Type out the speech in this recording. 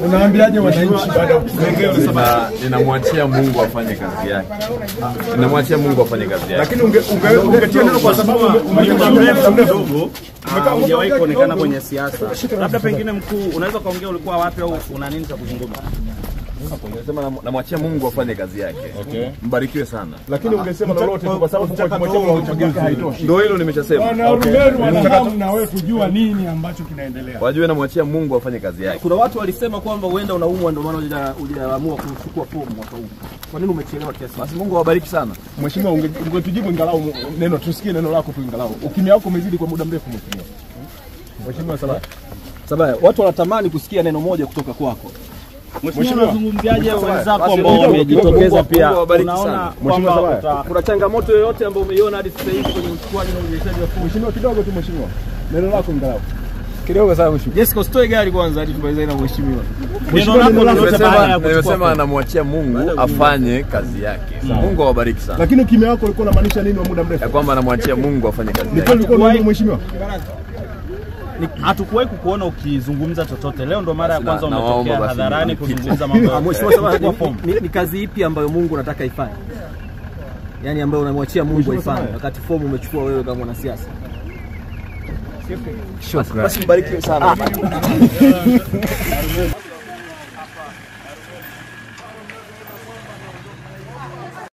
Unaambiaje wananchi baada ya kusema ninamwachia Mungu afanye kazi yake. Ninamwachia Mungu afanye kazi yake. Lakini ungetia neno kwa sababu umekuwa mrefu mdogo. Hujawahi kuonekana kwenye siasa. Labda pengine mkuu unaweza kaongea ulikuwa wapi au una nini cha kuzungumza? Ungesema namwachia Mungu afanye kazi yake. Okay. Mbarikiwe sana. Lakini ungesema lolote kwa sababu kumwachia Mungu uchaguzi haitoshi. Ndio hilo nimeshasema. Wanahamu na wewe kujua nini ambacho kinaendelea. Wajue namwachia Mungu afanye kazi yake. Kuna watu walisema kwamba uenda unaumwa ndio maana hujaamua kuchukua fomu mwaka huu. Kwa nini umechelewa kiasi? Basi Mungu awabariki sana. Mheshimiwa, ungetujibu ingalau neno tusikie neno lako tu ingalau. Ukimya wako umezidi kwa muda mrefu mheshimiwa. Mheshimiwa Sabaya, watu wanatamani kusikia neno moja kutoka kwako. Mheshimiwa, unazungumziaje wenzako ambao wamejitokeza pia? Unaona kwamba kuna changamoto yoyote ambayo umeiona hadi sasa hivi kwenye uchukuaji na urejeshaji wa fomu? Mheshimiwa, kidogo tu mheshimiwa. Neno lako ingalau. Kidogo sana mheshimiwa. Jessica, usitoe gari kwanza hadi tumalize na mheshimiwa. Nimesema anamwachia Mungu afanye kazi yake. Mungu awabariki sana. Lakini ukimya wako ulikuwa unamaanisha nini wa muda mrefu? Ya kwamba anamwachia Mungu afanye kazi yake. Ni kweli ulikuwa unaona mheshimiwa? Hatukuwahi kukuona ukizungumza chochote. Leo ndo mara ya kwanza umetokea hadharani kuzungumza mambo ya mheshimiwa. Ni kazi ipi ambayo Mungu anataka ifanye? Yaani ambayo unamwachia Mungu ifanye wakati fomu umechukua wewe kama mwanasiasa? Shukrani. Basi mbarikiwe sana.